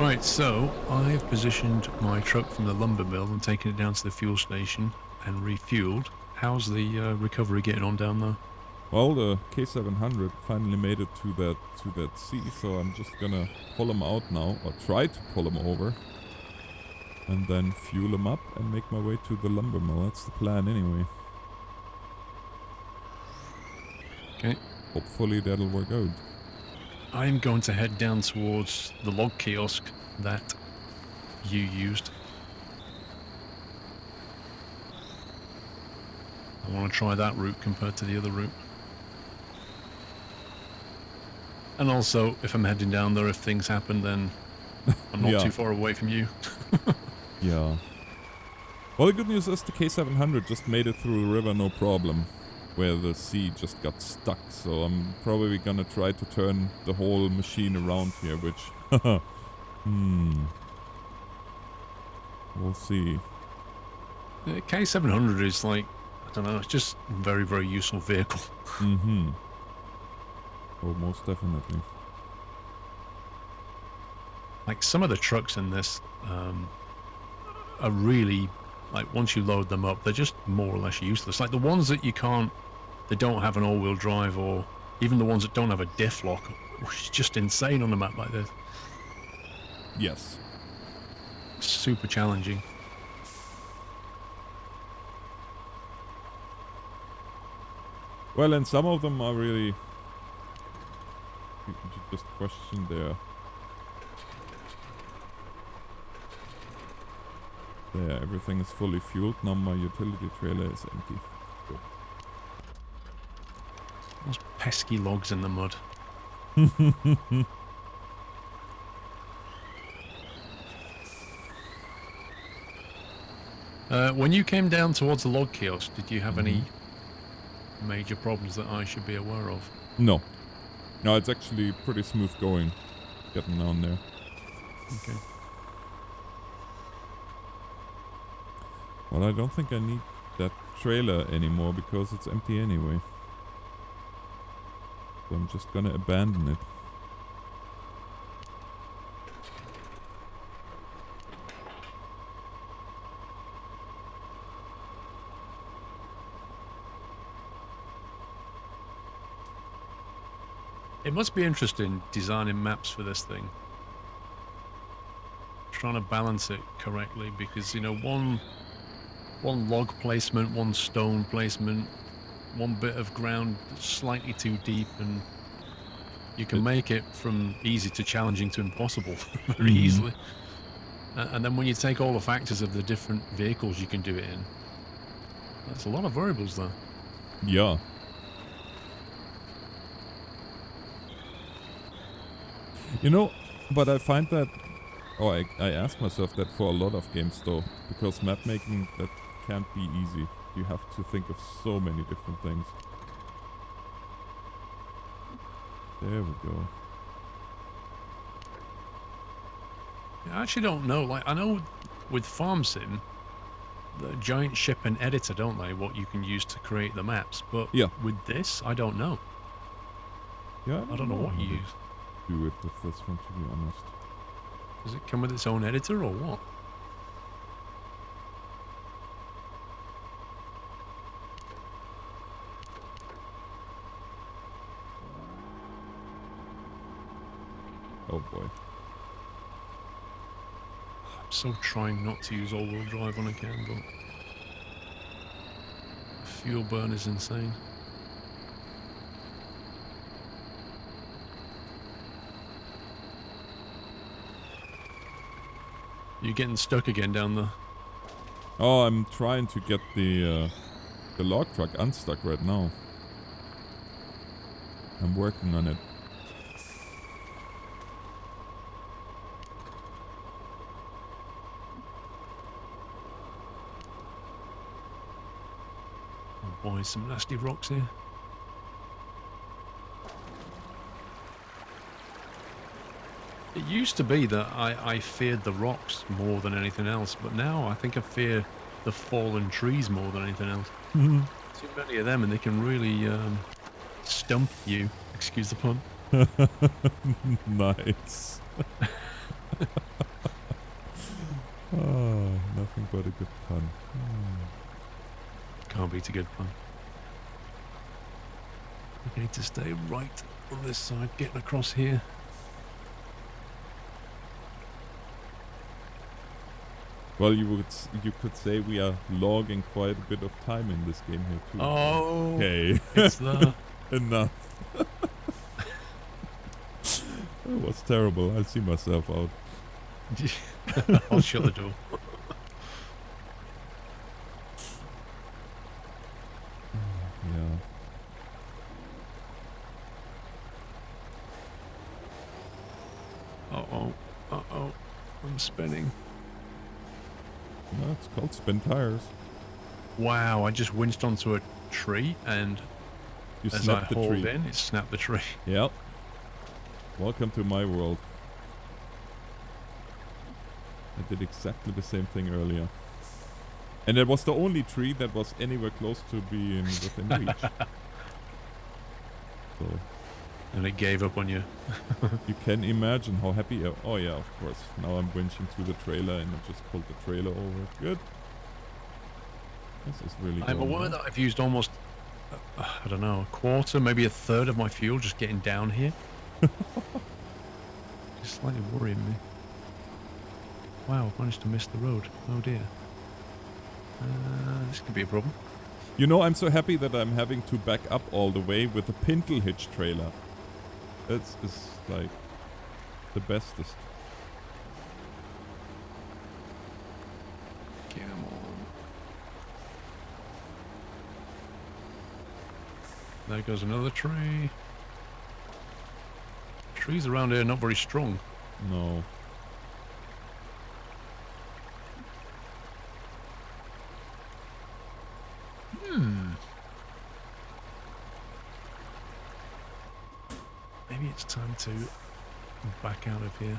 Right, so I've positioned my truck from the lumber mill and taken it down to the fuel station and refueled. How's the recovery getting on down there? Well, the K700 finally made it to that sea, so I'm just gonna pull him out now, or try to pull him over, and then fuel him up and make my way to the lumber mill. That's the plan anyway. Okay. Hopefully that'll work out. I'm going to head down towards the log kiosk that you used. I want to try that route compared to the other route. And also, if I'm heading down there, if things happen, then I'm not too far away from you. Yeah. Well, the good news is the K700 just made it through the river no problem, where the sea just got stuck. So I'm probably gonna try to turn the whole machine around here, which... We'll see. The K700 is like, I don't know, it's just a very, very useful vehicle. Mm-hmm. Oh, most definitely. Like some of the trucks in this are really, like once you load them up, they're just more or less useless. Like the ones that you can't, they don't have an all-wheel drive, or even the ones that don't have a diff lock, which is just insane on a map like this. Yes. Super challenging. Well, and some of them are really... You should just question their... There, everything is fully fueled. Now my utility trailer is empty. Good. Those pesky logs in the mud. When you came down towards the log kiosk, did you have any major problems that I should be aware of? No. No, it's actually pretty smooth going. Getting down there. Okay. Well, I don't think I need that trailer anymore because it's empty anyway. So I'm just gonna abandon it. It must be interesting designing maps for this thing. Trying to balance it correctly because, you know, one log placement, one stone placement, one bit of ground that's slightly too deep, and you can make it from easy to challenging to impossible very easily. And then when you take all the factors of the different vehicles you can do it in, that's a lot of variables there. Yeah. You know, but I find that, or I ask myself that for a lot of games though, because map making, that can't be easy. You have to think of so many different things. There we go. I actually don't know. Like, I know with Farm Sim, the giant ship and editor, don't they? What you can use to create the maps. But yeah, with this, I don't know. Yeah, I don't know what you use. Do it with this one, to be honest. Does it come with its own editor or what? Oh boy. I'm so trying not to use all-wheel drive when I can, but the fuel burn is insane. You're getting stuck again down there. Oh, I'm trying to get the log truck unstuck right now. I'm working on it. Oh boy, some nasty rocks here. It used to be that I feared the rocks more than anything else, but now I think I fear the fallen trees more than anything else. Too many of them, and they can really stump you. Excuse the pun. Nice. Nothing but a good pun. Can't beat a good pun. Okay, to stay right on this side, getting across here. Well, you could say we are logging quite a bit of time in this game here too. Oh, Okay. it's the... Enough. That was terrible. I'll see myself out. I'll shut the door. Yeah. Uh-oh. Uh-oh. I'm spinning. No, it's called Spintires. Wow, I just winched onto a tree and You as I snapped the hauled tree. in, it snapped the tree. Yep. Welcome to my world. I did exactly the same thing earlier. And it was the only tree that was anywhere close to being within reach. So And it gave up on you. you can imagine how happy oh yeah, of course. Now I'm winching through the trailer and I just pulled the trailer over. Good. This is really I'm going aware well. that I've used almost, I don't know, a quarter, maybe a third of my fuel just getting down here. Just slightly worrying me. Wow, I've managed to miss the road. Oh dear. This could be a problem. You know, I'm so happy that I'm having to back up all the way with a pintle hitch trailer. That's is like the bestest. Come on. There goes another tree. Trees around here are not very strong. No. Maybe it's time to back out of here.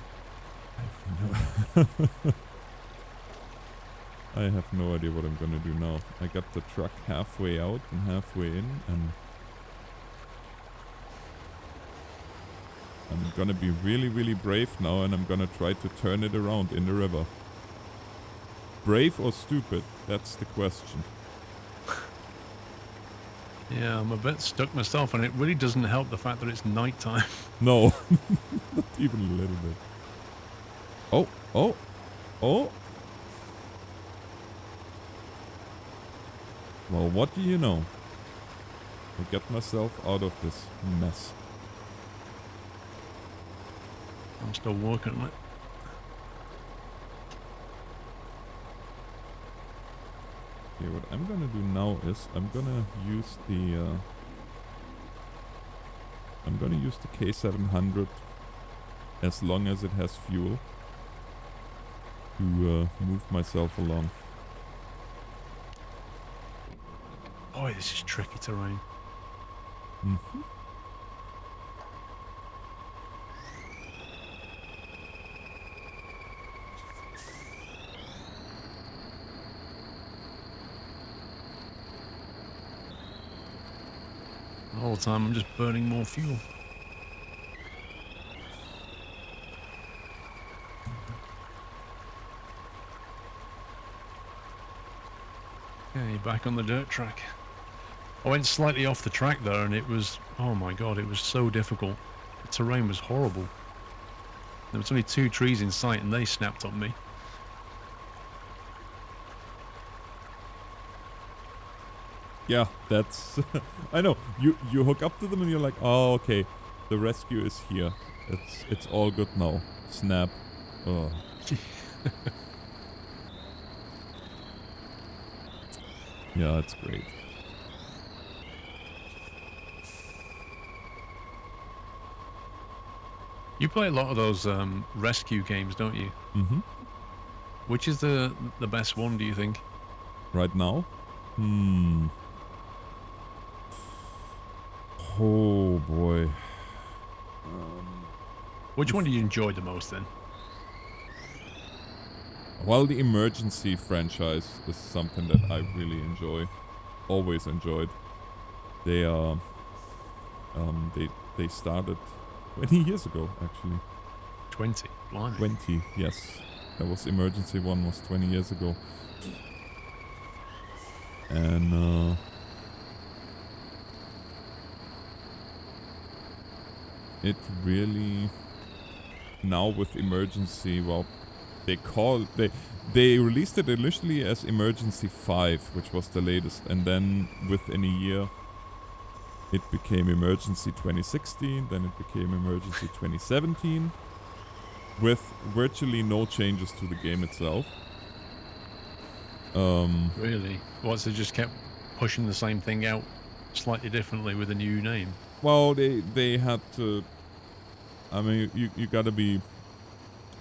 I have no idea what I'm gonna do now. I got the truck halfway out and halfway in, and I'm gonna be really, really brave now, and I'm gonna try to turn it around in the river. Brave or stupid? That's the question. Yeah, I'm a bit stuck myself, and it really doesn't help the fact that it's nighttime. No, not even a little bit. Oh, oh, oh. Well, what do you know? I got myself out of this mess. I'm still working on it. Okay, what I'm gonna do now is I'm gonna use the K700 as long as it has fuel to move myself along. Boy, this is tricky terrain. Mm-hmm. All the time I'm just burning more fuel. Okay, back on the dirt track. I went slightly off the track there and it was, oh my god, it was so difficult. The terrain was horrible. There was only 2 trees in sight and they snapped on me. Yeah, that's... I know. You hook up to them and you're like, oh, okay. The rescue is here. It's all good now. Snap. Oh. Yeah, it's great. You play a lot of those rescue games, don't you? Mm-hmm. Which is the best one, do you think? Right now? Oh, boy. Which one did you enjoy the most then? Well, the Emergency franchise is something that I really enjoy. Always enjoyed. They they started 20 years ago, actually. 20. Blimey. 20, yes. That was emergency one, was 20 years ago. And it really, now with emergency, well, they released it initially as emergency 5, which was the latest, and then within a year it became emergency 2016, then it became emergency 2017, with virtually no changes to the game itself. Really? What, so they just kept pushing the same thing out slightly differently with a new name? Well, they had to. I mean, you gotta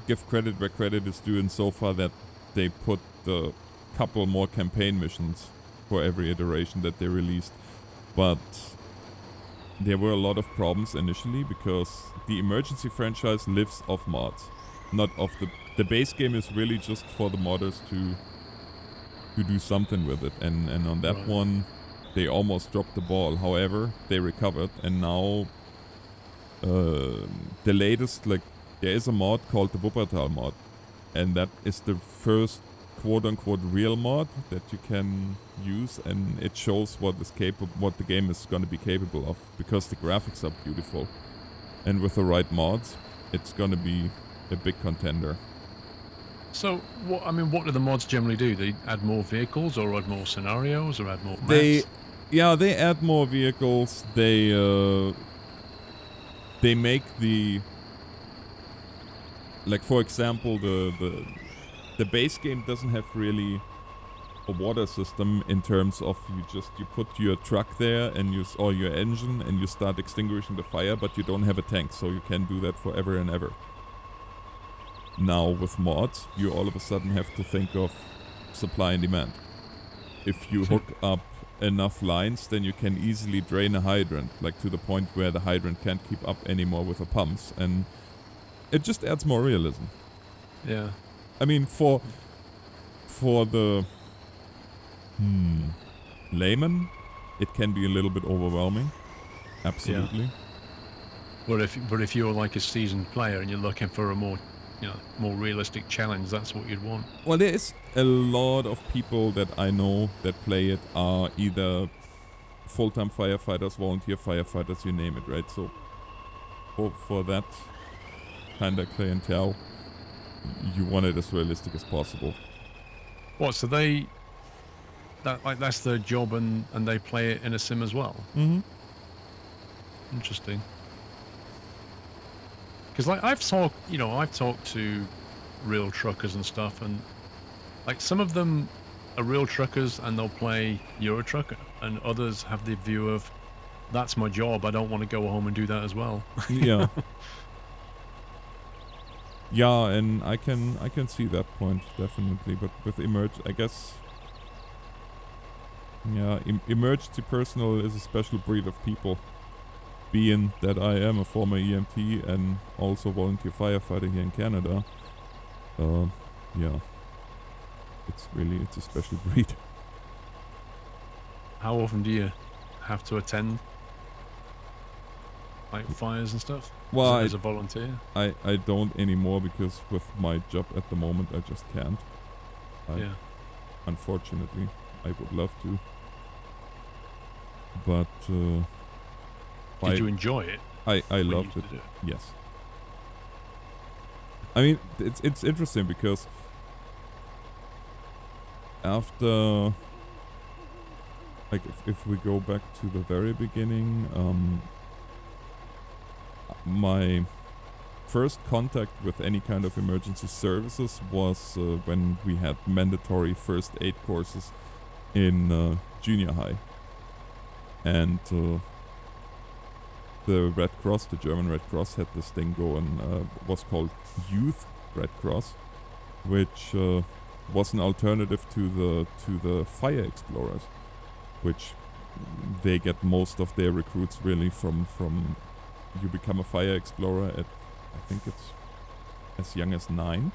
give credit where credit is due, and so far that they put a couple more campaign missions for every iteration that they released, but there were a lot of problems initially because the emergency franchise lives off mods, not off the base game is really just for the modders to do something with it, and on that Right. one they almost dropped the ball. However, they recovered, and now the latest, like, there is a mod called the Wuppertal mod, and that is the first quote-unquote real mod that you can use, and it shows what the game is going to be capable of, because the graphics are beautiful, and with the right mods, it's going to be a big contender. So, what do the mods generally do? They add more vehicles, or add more scenarios, or add more maps? They add more vehicles. They make the, like, for example, the base game doesn't have really a water system in terms of you put your truck there and or your engine and you start extinguishing the fire, but you don't have a tank, so you can do that forever and ever. Now with mods, you all of a sudden have to think of supply and demand. If you hook up enough lines, then you can easily drain a hydrant, like to the point where the hydrant can't keep up anymore with the pumps, and it just adds more realism. Yeah. I mean, for the layman, it can be a little bit overwhelming. Absolutely. Yeah. But if you're like a seasoned player and you're looking for a more realistic challenge, that's what you'd want. Well, there is a lot of people that I know that play it are either full-time firefighters, volunteer firefighters, you name it, right? So for that kind of clientele, you want it as realistic as possible. What? So that's their job, and they play it in a sim as well. Mm-hmm. Interesting. Because like I've talked to real truckers and stuff, and like some of them are real truckers and they'll play Euro Truck, and others have the view of, that's my job, I don't want to go home and do that as well. Yeah. Yeah, and I can see that point definitely, but with I guess, yeah, emergency personnel is a special breed of people. Being that I am a former EMT and also volunteer firefighter here in Canada, yeah, it's a special breed. How often do you have to attend like fires and stuff? Well, as a volunteer? I don't anymore, because with my job at the moment I just can't. Yeah. Unfortunately, I would love to. But did you enjoy it? I loved it. Yes. I mean, it's interesting because after, like, if we go back to the very beginning, my first contact with any kind of emergency services was when we had mandatory first aid courses in junior high. And the Red Cross, the German Red Cross, had this thing going, was called Youth Red Cross, which was an alternative to the Fire Explorers, which they get most of their recruits really from you become a fire explorer at, I think it's as young as 9,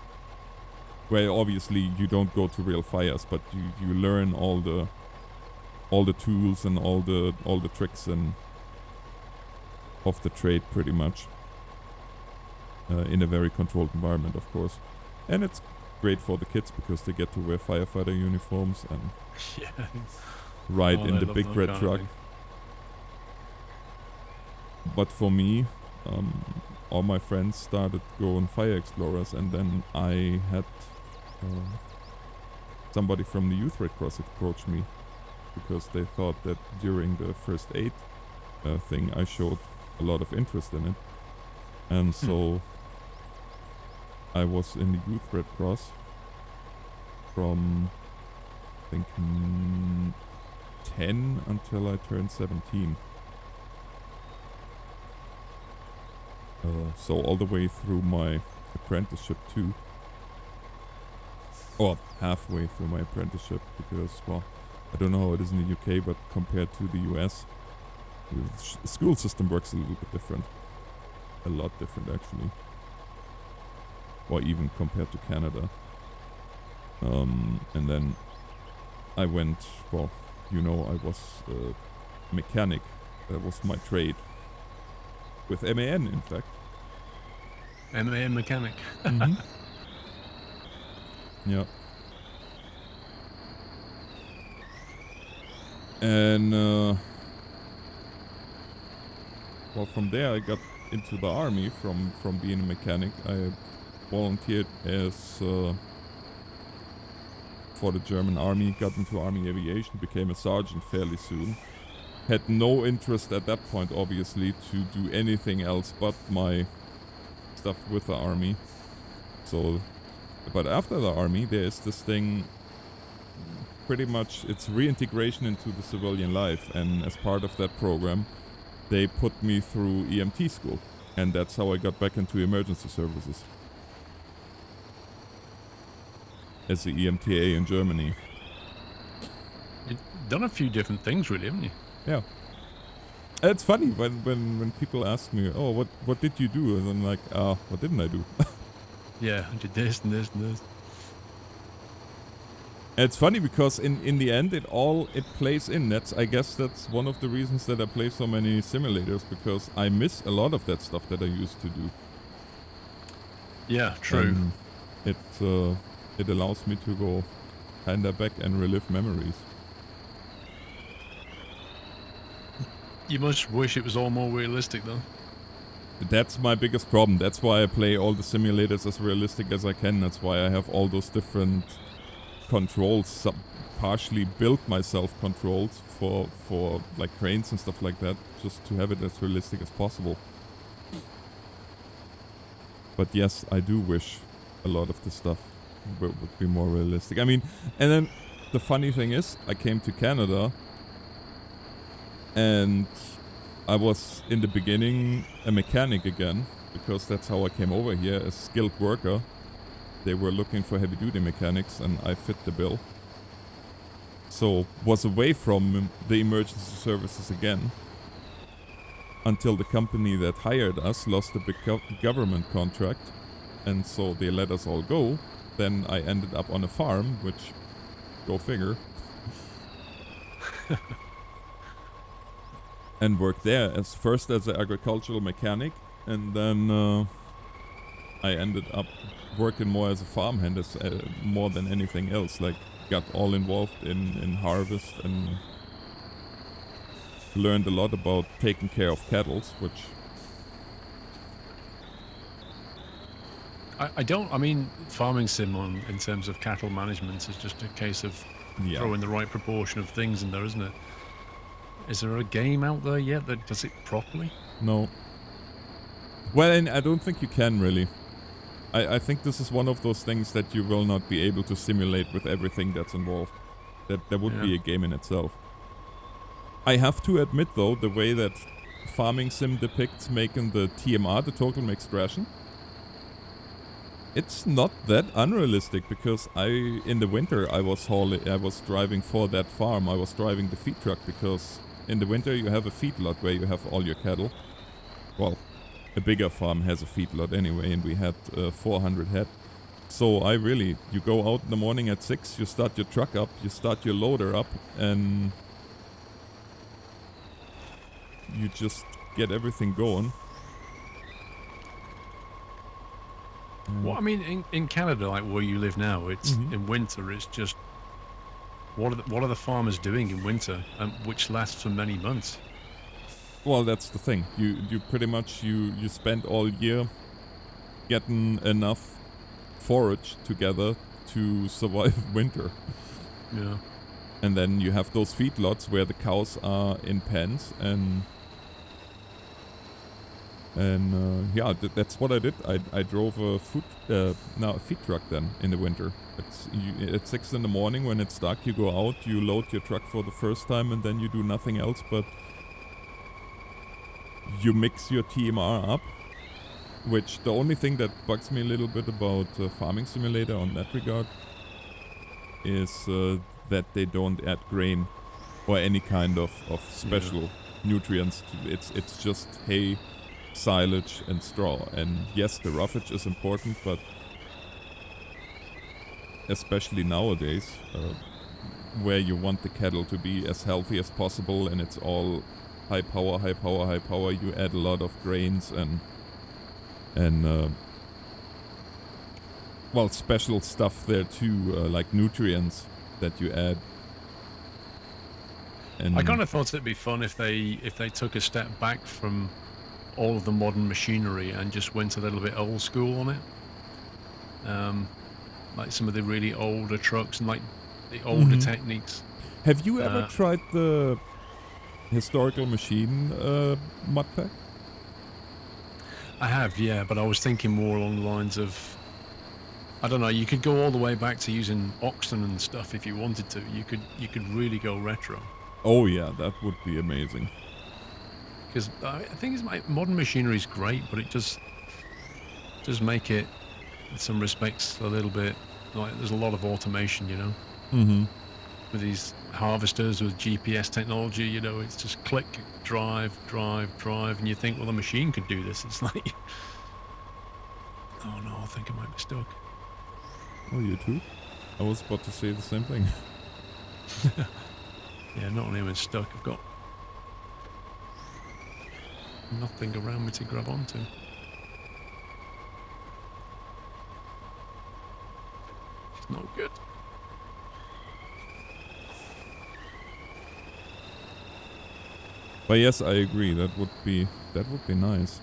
where obviously you don't go to real fires, but you learn all the tools and all the tricks and of the trade pretty much. in a very controlled environment, of course. And it's great for the kids because they get to wear firefighter uniforms and Yeah. ride Oh, in they the love big that red kind of truck. thing. But for me, all my friends started going fire explorers, and then I had somebody from the Youth Red Cross approach me because they thought that during the first aid thing I showed a lot of interest in it. And so I was in the Youth Red Cross from I think 10 until I turned 17. So all the way through my apprenticeship too. Or halfway through my apprenticeship because, well, I don't know how it is in the UK, but compared to the US, the school system works a little bit different. A lot different, actually. Or even compared to Canada. And then I went, well, you know, I was a mechanic. That was my trade. With MAN, in fact. MAN mechanic. Mm-hmm. Yeah. And, well, from there I got into the army from being a mechanic. I volunteered as, for the German army, got into army aviation, became a sergeant fairly soon. Had no interest at that point, obviously, to do anything else but my stuff with the army. So, but after the army, there is this thing, pretty much, it's reintegration into the civilian life. And as part of that program, they put me through EMT school. And that's how I got back into emergency services. As the EMTA in Germany. You've done a few different things, really, haven't you? Yeah. It's funny when people ask me, oh, what did you do? And I'm like, what didn't I do? Yeah, I did this and this and this. It's funny because in the end it plays in. I guess that's one of the reasons that I play so many simulators, because I miss a lot of that stuff that I used to do. Yeah, true. And it allows me to go kinda back and relive memories. You must wish it was all more realistic, though. That's my biggest problem. That's why I play all the simulators as realistic as I can. That's why I have all those different controls, partially built myself controls for like cranes and stuff like that, just to have it as realistic as possible. But yes, I do wish a lot of the stuff would be more realistic. I mean, and then the funny thing is, I came to Canada and I was in the beginning a mechanic again, because that's how I came over here, as skilled worker. They were looking for heavy duty mechanics and I fit the bill. So was away from the emergency services again, until the company that hired us lost a big government contract, and so they let us all go. Then I ended up on a farm, which, go figure. And worked there first as an agricultural mechanic, and then I ended up working more as a farmhand, more than anything else. Like, got all involved in harvest and learned a lot about taking care of cattle, which... I mean, farming sim in terms of cattle management is just a case of throwing the right proportion of things in there, isn't it? Is there a game out there yet that does it properly? No. Well, and I don't think you can really. I think this is one of those things that you will not be able to simulate with everything that's involved. That would be a game in itself. I have to admit though, the way that farming sim depicts making the TMR, the total mixed ration, it's not that unrealistic, because in the winter I was driving for that farm. I was driving the feed truck, because in the winter you have a feedlot where you have all your cattle. Well, a bigger farm has a feedlot anyway, and we had 400 head. So you go out in the morning at 6, you start your truck up, you start your loader up, and you just get everything going. Well, I mean, in Canada, like where you live now, it's Mhm. in winter. It's just what are the farmers doing in winter, which lasts for many months? Well, that's the thing. You pretty much you spend all year getting enough forage together to survive winter. Yeah. And then you have those feedlots where the cows are in pens, and yeah, that's what I did. I drove a a feed truck then in the winter. At 6 in the morning when it's dark, you go out, you load your truck for the first time, and then you do nothing else but you mix your TMR up. Which the only thing that bugs me a little bit about Farming Simulator on that regard is that they don't add grain or any kind of Yeah. special nutrients. It's just hay, silage, and straw. And yes, the roughage is important, but especially nowadays, where you want the cattle to be as healthy as possible, and it's all high power, high power, high power. You add a lot of grains and well, special stuff there too, like nutrients that you add. I And kind of thought it'd be fun if they took a step back from all of the modern machinery and just went a little bit old school on it. Like some of the really older trucks and like the older Mhm. techniques. Have you ever Uh, tried the historical machine mod pack? I have, yeah, but I was thinking more along the lines of, I don't know, you could go all the way back to using oxen and stuff if you wanted to. You could really go retro. Oh yeah, that would be amazing. Because I think it's my modern machinery is great, but it does make it, in some respects, a little bit like there's a lot of automation, Mm-hmm. with these harvesters with GPS technology. It's just click, drive, drive, drive, and you think, well, the machine could do this. It's like, oh no, I think I might be stuck. Oh, you too? I was about to say the same thing. Yeah, not only am I stuck, I've got nothing around me to grab onto. It's not good. But yes, I agree. That would be nice.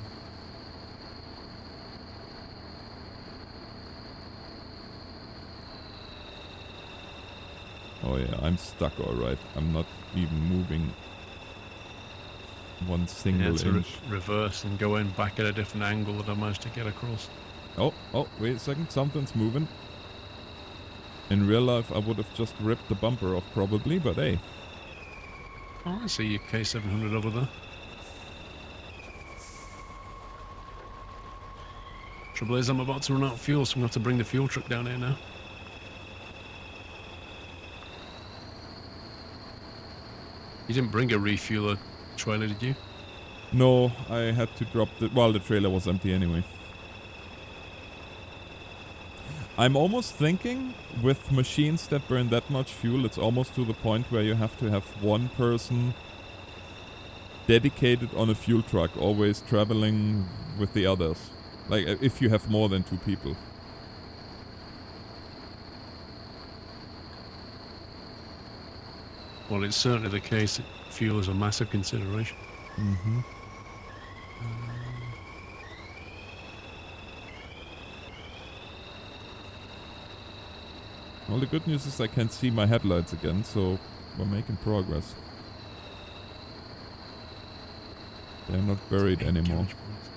Oh yeah, I'm stuck alright. I'm not even moving one Yeah, single to inch. reverse and go in back at a different angle that I managed to get across. Oh, wait a second, something's moving. In real life, I would have just ripped the bumper off probably, but hey. Oh, I see your K700 over there. Trouble is, I'm about to run out of fuel, so I'm going to have to bring the fuel truck down here now. You didn't bring a refueler trailer, did you? No, I had to drop the trailer was empty anyway. I'm almost thinking with machines that burn that much fuel, it's almost to the point where you have to have one person dedicated on a fuel truck, always traveling with the others. Like if you have more than 2 people. Well, it's certainly the case that fuel is a massive consideration. Mm-hmm. Well, the good news is I can see my headlights again, so we're making progress. They're not buried 8 anymore. garage points.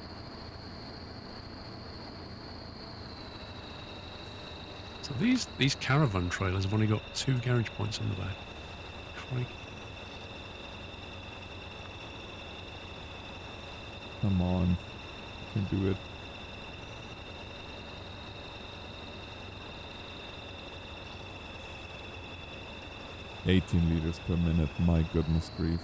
So these caravan trailers have only got 2 garage points on the back. Crikey. Come on. You can do it. $18 liters per minute. My goodness grief.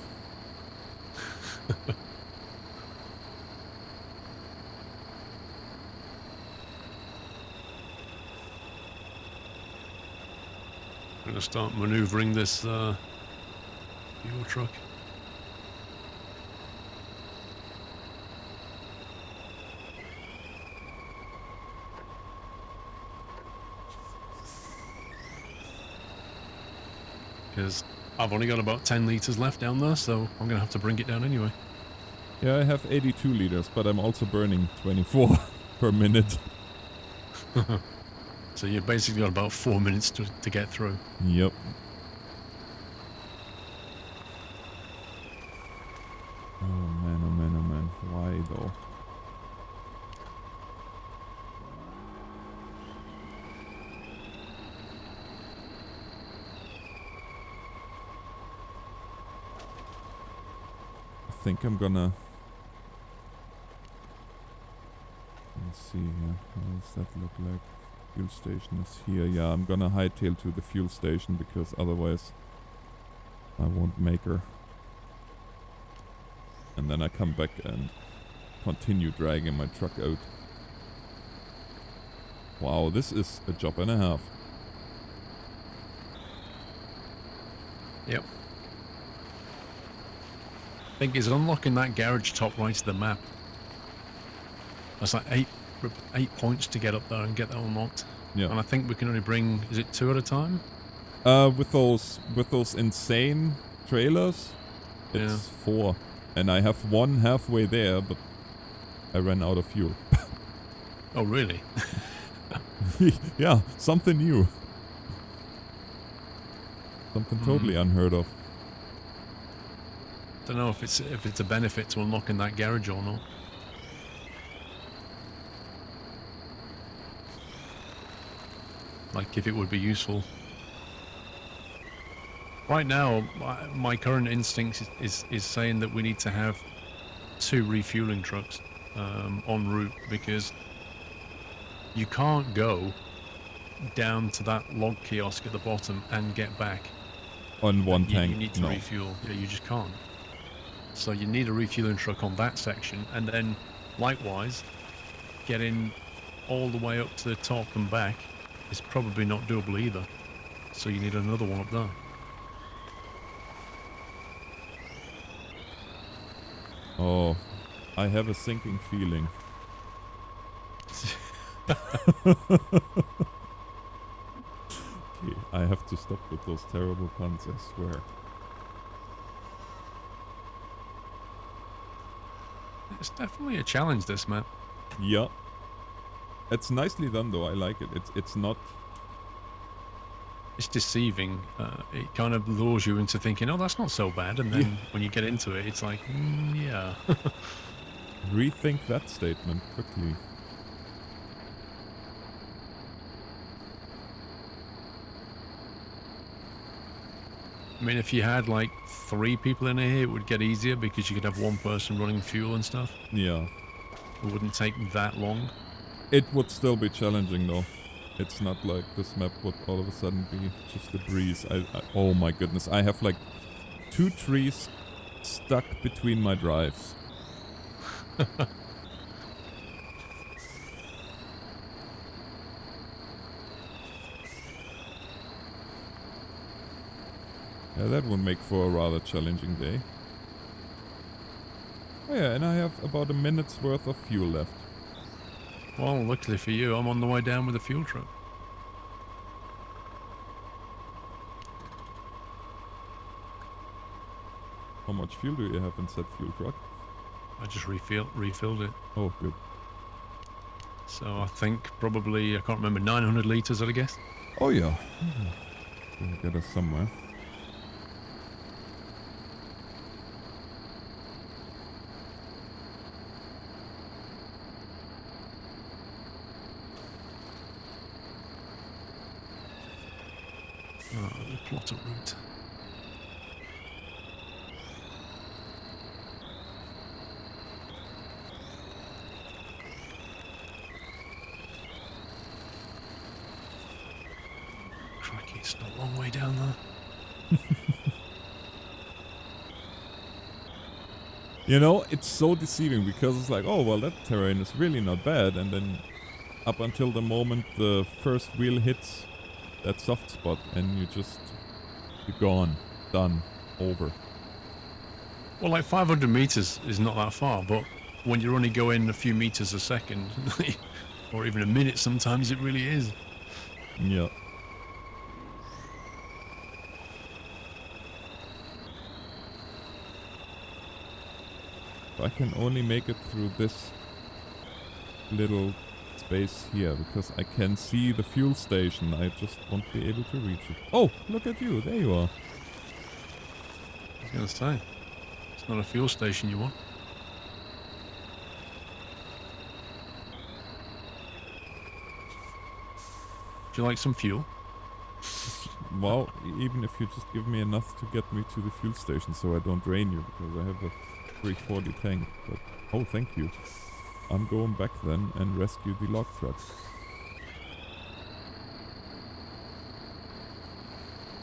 I'm going to start maneuvering this fuel truck. because I've only got about 10 litres left down there, so I'm going to have to bring it down anyway. Yeah, I have 82 liters, but I'm also burning 24 per minute. So you've basically got about 4 minutes to get through. Yep. Oh man, oh man, oh man. Why though? I think I'm gonna... Let's see here. How does that look like? Fuel station is here. Yeah, I'm gonna hightail to the fuel station because otherwise I won't make her. And then I come back and continue dragging my truck out. Wow, this is a job and a half. Yep. I think it's unlocking that garage top right of the map. That's like eight points to get up there and get that unlocked. Yeah. And I think we can only bring, is it 2 at a time? With those insane trailers, it's 4. And I have one halfway there, but I ran out of fuel. Oh, really? Yeah, something new. Something totally unheard of. Don't know if it's a benefit to unlocking that garage or not. Like if it would be useful. Right now, my current instinct is saying that we need to have 2 refueling trucks en route, because you can't go down to that log kiosk at the bottom and get back. On one tank, You need to refuel. Yeah, you just can't. So you need a refueling truck on that section, and then likewise, getting all the way up to the top and back is probably not doable either. So you need another one up there. Oh, I have a sinking feeling. Okay, I have to stop with those terrible puns, I swear. It's definitely a challenge, this map. Yeah. It's nicely done though, I like it. It's not... It's deceiving. It kind of lures you into thinking, oh, that's not so bad. And then when you get into it, it's like, yeah. Rethink that statement quickly. I mean, if you had like 3 people in here, it would get easier because you could have one person running fuel and stuff. Yeah. It wouldn't take that long. It would still be challenging though. It's not like this map would all of a sudden be just a breeze. Oh my goodness, I have like 2 trees stuck between my drives. Yeah, that would make for a rather challenging day. Oh yeah, and I have about a minute's worth of fuel left. Well, luckily for you, I'm on the way down with a fuel truck. How much fuel do you have in said fuel truck? I just refilled it. Oh, good. So I think probably, I can't remember, 900 litres, I'd guess. Oh yeah. Gonna get us somewhere. Oh, the plotter route. Crikey, it's not a long way down there. You know, it's so deceiving because it's like, oh, well, that terrain is really not bad. And then up until the moment the first wheel hits that soft spot and you're gone, done, over. Well, like 500 meters is not that far, but when you're only going a few meters a second, or even a minute, sometimes it really is. Yeah. I can only make it through this little space here because I can see the fuel station. I just won't be able to reach it. Oh, look at you. There you are. I was going to say, it's not a fuel station you want. Would you like some fuel? Well, even if you just give me enough to get me to the fuel station so I don't drain you, because I have a 340 tank. But oh, thank you. I'm going back then and rescue the log truck.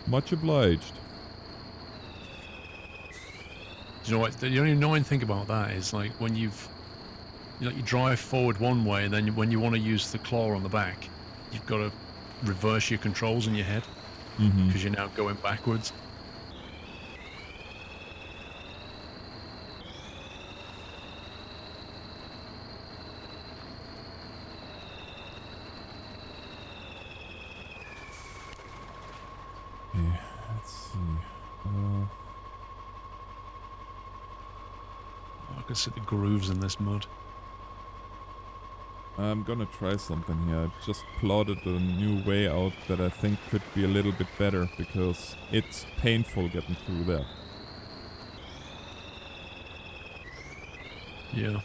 Much obliged. Do you know what? The only annoying thing about that is like when you drive forward one way, and then when you want to use the claw on the back, you've got to reverse your controls in your head because you're now going backwards. Yeah, let's see. I can see the grooves in this mud. I'm gonna try something here. I've just plotted a new way out that I think could be a little bit better because it's painful getting through there. Yeah.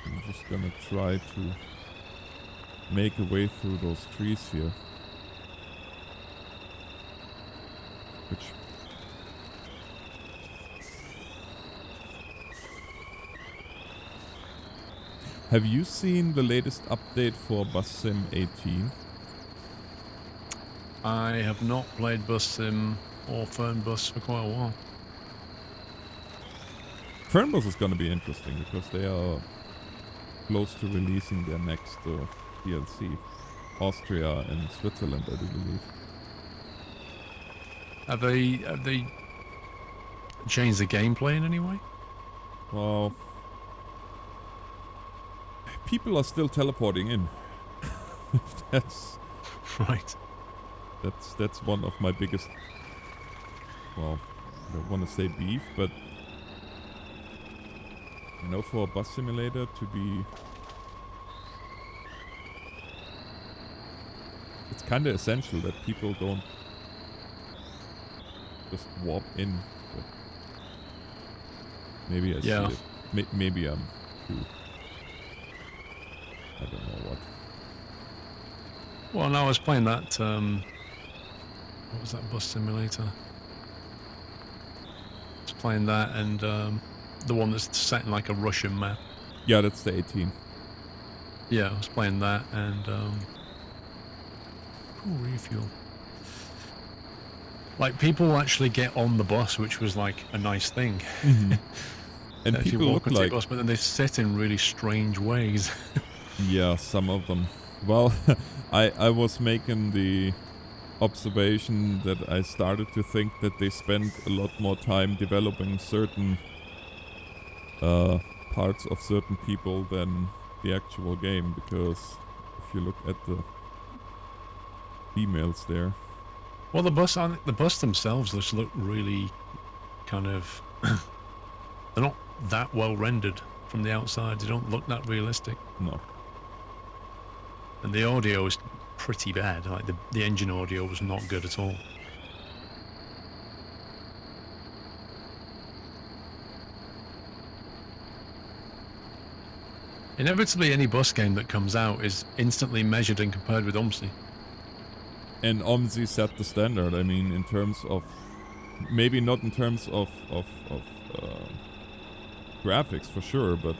I'm just gonna try to make a way through those trees here. Which... Have you seen the latest update for Bus Sim 18? I have not played Bus Sim or Fernbus for quite a while. Fernbus is gonna be interesting because they are close to releasing their next DLC. Austria and Switzerland, I do believe. Have they changed the gameplay in any way? Well, people are still teleporting in. that's Right. that's one of my biggest. Well, I don't want to say beef, but you know, for a bus simulator to be, it's kind of essential that people don't just warp in. But maybe I see it. Maybe I'm too. I don't know what. Well, no, I was playing that. What was that bus simulator? I was playing that and the one that's set in like a Russian map. Yeah, that's the 18. Yeah, I was playing that and refuel. Like people actually get on the bus, which was like a nice thing. And people look like bus, but then they sit in really strange ways. Yeah, some of them. Well, I was making the observation that I started to think that they spend a lot more time developing certain parts of certain people than the actual game, because if you look at the emails there. Well, the bus themselves just look really kind of they're not that well rendered from the outside. They don't look that realistic. No. And the audio is pretty bad. Like the engine audio was not good at all. Inevitably, any bus game that comes out is instantly measured and compared with OMSI. And OMSI set the standard. I mean, in terms of, maybe not in terms of graphics for sure, but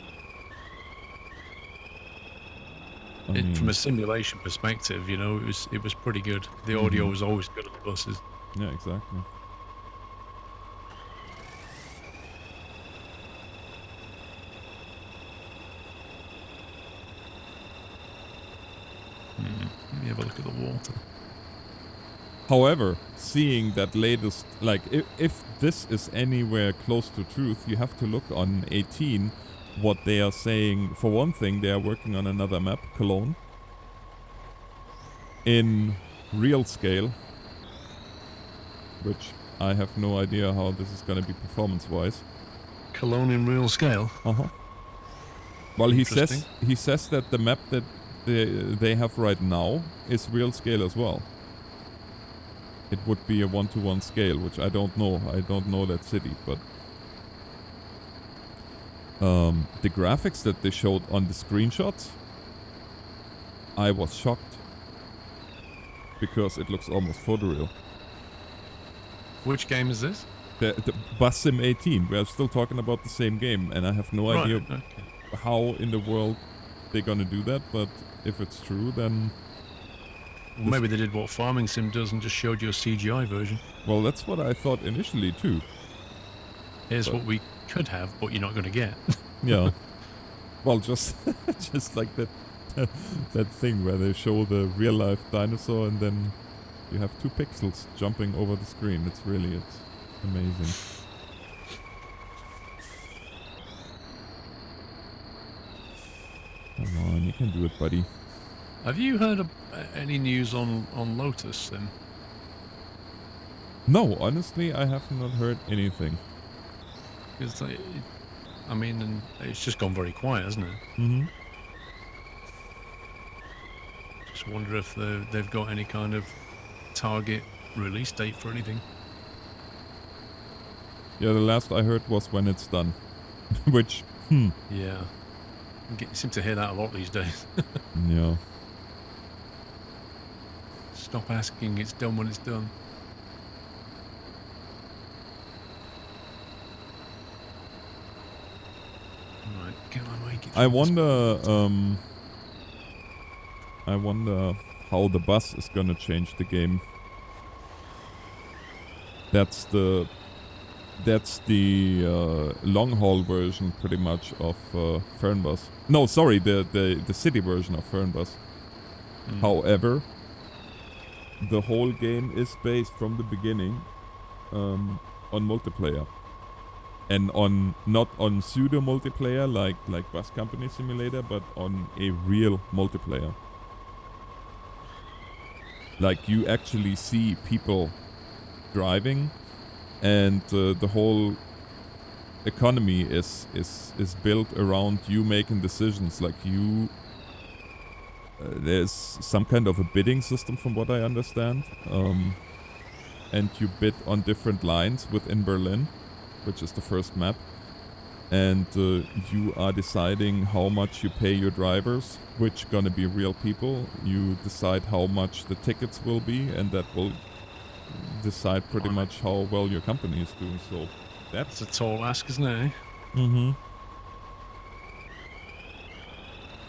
From a simulation perspective, you know, it was pretty good. The audio was always good on the buses. Yeah, exactly. Let me have a look at the water. However, seeing that latest, like, if this is anywhere close to truth, you have to look on 18 what they are saying. For one thing, they are working on another map, Cologne, in real scale, which I have no idea how this is going to be performance-wise. Cologne in real scale. Uh-huh. Well, he Interesting. says that the map that they have right now is real scale as well. It would be a 1-to-1 scale, which I don't know. I don't know that city, but the graphics that they showed on the screenshots, I was shocked because it looks almost photoreal. Which game is this? The Bus Sim 18. We are still talking about the same game, and I have no idea Okay. how in the world they're gonna do that. But if it's true, then Well, maybe they did what Farming Sim does and just showed you a CGI version. well, that's what I thought initially too. Here's But what we could have, but you're not going to get. yeah, well, just just like that thing where they show the real life dinosaur and then you have 2 pixels jumping over the screen. It's amazing. Come on, you can do it, buddy. Have you heard of any news on Lotus then? No, honestly, I have not heard anything. Because I mean, and it's just gone very quiet, hasn't it? Mm-hmm. Just wonder if they've got any kind of target release date for anything. Yeah, the last I heard was when it's done. Which, Yeah. You seem to hear that a lot these days. yeah. Stop asking, it's done when it's done. Right, can I make it? I wonder how the bus is gonna change the game. That's the long haul version pretty much of Fernbus. No, sorry, the city version of Fernbus. However, the whole game is based from the beginning on multiplayer. And not on pseudo multiplayer like Bus Company Simulator, but on a real multiplayer. Like you actually see people driving, and the whole economy is built around you making decisions. Like you, there's some kind of a bidding system from what I understand, and you bid on different lines within Berlin, which is the first map, and you are deciding how much you pay your drivers, which gonna be real people. You decide how much the tickets will be, and that will decide pretty much how well your company is doing. So That's a tall ask, isn't it? mm-hmm.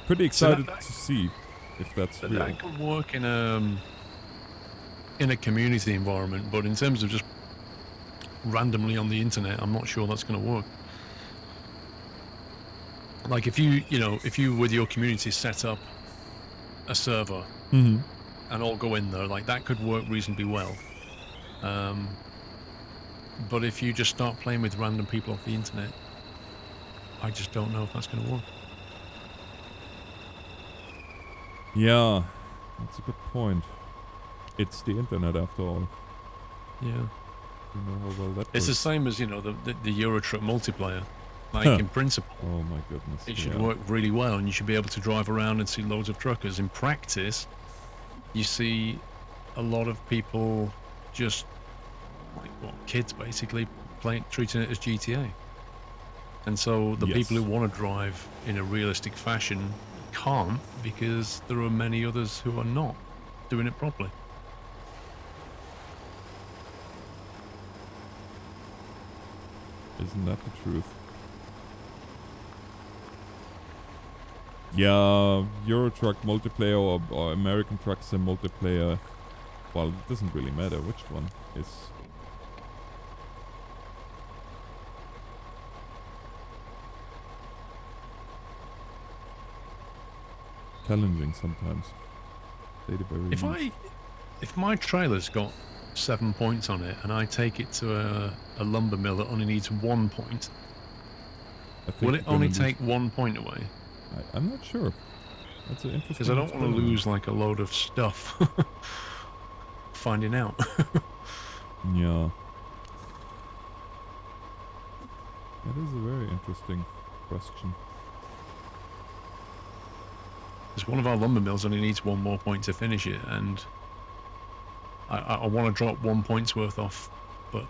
Pretty excited to see if that's real. That could work in a community environment, but in terms of just randomly on the internet, I'm not sure that's going to work. Like if you with your community set up a server Mm-hmm. and all go in there, like that could work reasonably well. But if you just start playing with random people off the internet, I just don't know if that's going to work. Yeah, that's a good point. It's the internet after all. Yeah. You know how well that It's the works. same as, the Euro Truck multiplayer. Like, in principle, Oh my goodness. it should work really well, and you should be able to drive around and see loads of truckers. In practice, you see a lot of people just, kids basically, treating it as GTA. And so the people who want to drive in a realistic fashion can't, because there are many others who are not doing it properly. Isn't that the truth? Yeah, Euro Truck multiplayer or American Truck Sim multiplayer. Well, it doesn't really matter which one is. Challenging sometimes. Say the very least. If my trailer's got 7 points on it and I take it to a lumber mill that only needs 1 point, will it only take 1 point away? I'm not sure. That's an interesting. Because I don't want to lose like a load of stuff finding out. Yeah. That is a very interesting question. Because one of our lumber mills only needs 1 more point to finish it, and I want to drop 1 point's worth off, but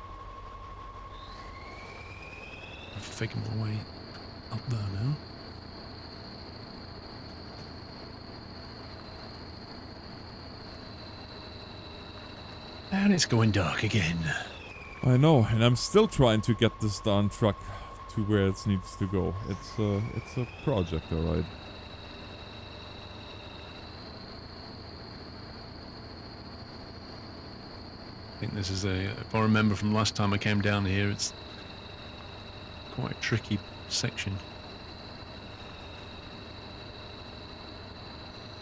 I'm figuring my way up there now. And it's going dark again. I know, and I'm still trying to get this darn truck to where it needs to go. It's a project, alright. I think this is if I remember from last time I came down here, it's quite a tricky section.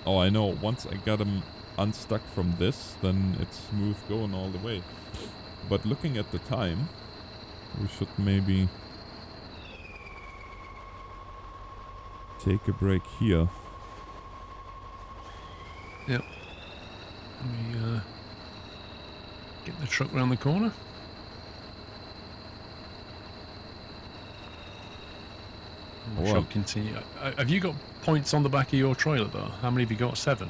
Oh, I know. Once I got him unstuck from this, then it's smooth going all the way. But looking at the time, we should maybe take a break here. Yep. Let me get the truck round the corner. Oh, Shall continue. Have you got points on the back of your trailer though? How many have you got? 7?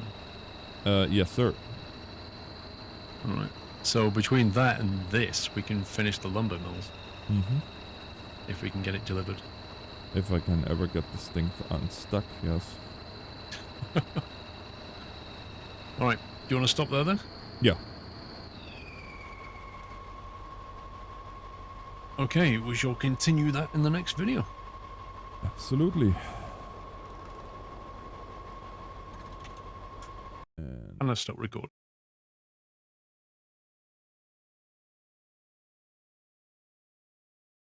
Yes, sir. Alright. So between that and this, we can finish the lumber mills. Mm-hmm. If we can get it delivered. If I can ever get this thing unstuck, yes. Alright. Do you want to stop there then? Yeah. Okay, we shall continue that in the next video. Absolutely. And let's stop recording.